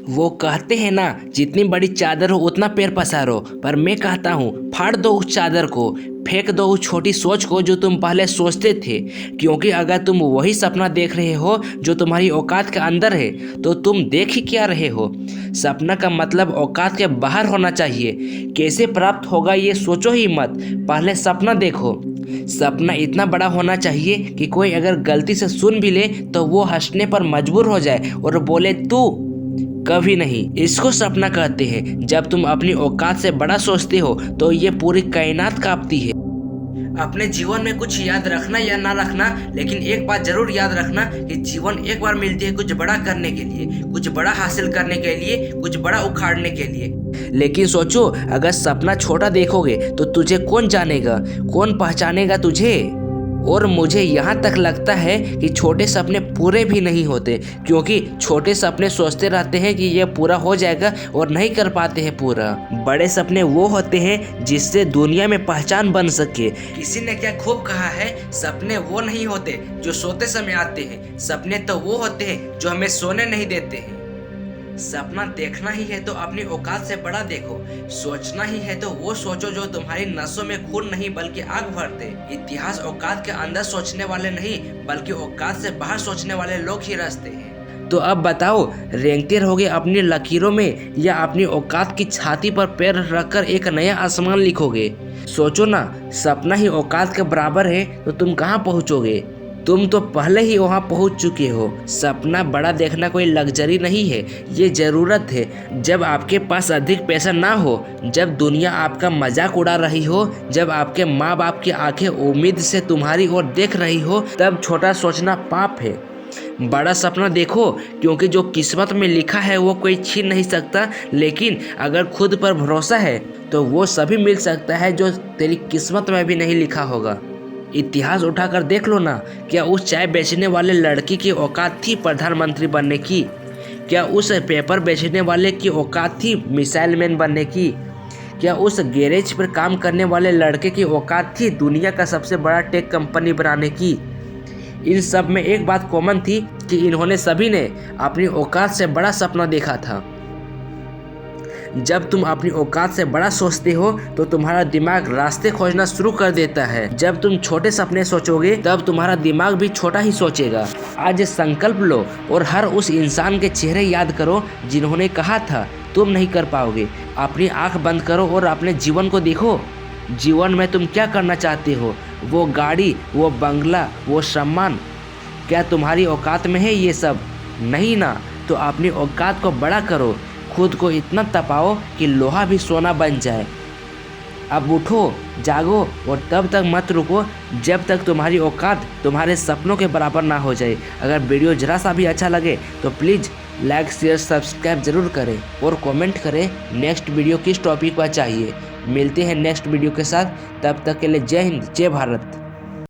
वो कहते हैं ना, जितनी बड़ी चादर हो उतना पैर पसारो, पर मैं कहता हूँ फाड़ दो उस चादर को, फेंक दो उस छोटी सोच को जो तुम पहले सोचते थे। क्योंकि अगर तुम वही सपना देख रहे हो जो तुम्हारी औकात के अंदर है, तो तुम देख ही क्या रहे हो। सपना का मतलब औकात के बाहर होना चाहिए। कैसे प्राप्त होगा ये सोचो ही मत, पहले सपना देखो। सपना इतना बड़ा होना चाहिए कि कोई अगर गलती से सुन भी ले तो वो हंसने पर मजबूर हो जाए और बोले तू कभी नहीं। इसको सपना कहते हैं। जब तुम अपनी औकात से बड़ा सोचते हो तो ये पूरी कायनात कांपती है। अपने जीवन में कुछ याद रखना या ना रखना, लेकिन एक बात जरूर याद रखना कि जीवन एक बार मिलती है कुछ बड़ा करने के लिए, कुछ बड़ा हासिल करने के लिए, कुछ बड़ा उखाड़ने के लिए। लेकिन सोचो, अगर सपना छोटा देखोगे तो तुझे कौन जानेगा, कौन पहचानेगा तुझे। और मुझे यहाँ तक लगता है कि छोटे सपने पूरे भी नहीं होते, क्योंकि छोटे सपने सोचते रहते हैं कि ये पूरा हो जाएगा और नहीं कर पाते हैं पूरा। बड़े सपने वो होते हैं जिससे दुनिया में पहचान बन सके। किसी ने क्या खूब कहा है, सपने वो नहीं होते जो सोते समय आते हैं, सपने तो वो होते हैं जो हमें सोने नहीं देते हैं। सपना देखना ही है तो अपनी औकात से बड़ा देखो, सोचना ही है तो वो सोचो जो तुम्हारी नसों में खून नहीं बल्कि आग भर दे। इतिहास औकात के अंदर सोचने वाले नहीं बल्कि औकात से बाहर सोचने वाले लोग ही रचते हैं। तो अब बताओ, रेंगते रहोगे अपनी लकीरों में या अपनी औकात की छाती पर पैर रखकर एक नया आसमान लिखोगे। सोचो ना, सपना ही औकात के बराबर है तो तुम कहाँ पहुँचोगे। तुम तो पहले ही वहाँ पहुँच चुके हो। सपना बड़ा देखना कोई लग्जरी नहीं है, ये ज़रूरत है। जब आपके पास अधिक पैसा ना हो, जब दुनिया आपका मजाक उड़ा रही हो, जब आपके माँ बाप की आंखें उम्मीद से तुम्हारी ओर देख रही हो, तब छोटा सोचना पाप है। बड़ा सपना देखो, क्योंकि जो किस्मत में लिखा है वो कोई छीन नहीं सकता। लेकिन अगर खुद पर भरोसा है तो वो सभी मिल सकता है जो तेरी किस्मत में भी नहीं लिखा होगा। इतिहास उठाकर देख लो ना, क्या उस चाय बेचने वाले लड़की की औकात थी प्रधानमंत्री बनने की? क्या उस पेपर बेचने वाले की औकात थी मिसाइल मैन बनने की? क्या उस गैरेज पर काम करने वाले लड़के की औकात थी दुनिया का सबसे बड़ा टेक कंपनी बनाने की? इन सब में एक बात कॉमन थी कि इन्होंने सभी ने अपनी औकात से बड़ा सपना देखा था। जब तुम अपनी औकात से बड़ा सोचते हो तो तुम्हारा दिमाग रास्ते खोजना शुरू कर देता है। जब तुम छोटे सपने सोचोगे तब तुम्हारा दिमाग भी छोटा ही सोचेगा। आज संकल्प लो और हर उस इंसान के चेहरे याद करो जिन्होंने कहा था तुम नहीं कर पाओगे। अपनी आंख बंद करो और अपने जीवन को देखो। जीवन में तुम क्या करना चाहते हो? वो गाड़ी, वो बंगला, वो सम्मान, क्या तुम्हारी औकात में है ये सब? नहीं ना। तो अपनी औकात को बड़ा करो, खुद को इतना तपाओ कि लोहा भी सोना बन जाए। अब उठो, जागो और तब तक मत रुको जब तक तुम्हारी औकात तुम्हारे सपनों के बराबर ना हो जाए। अगर वीडियो जरा सा भी अच्छा लगे तो प्लीज़ लाइक शेयर सब्सक्राइब जरूर करें और कमेंट करें नेक्स्ट वीडियो किस टॉपिक पर चाहिए। मिलते हैं नेक्स्ट वीडियो के साथ, तब तक के लिए जय हिंद, जय भारत।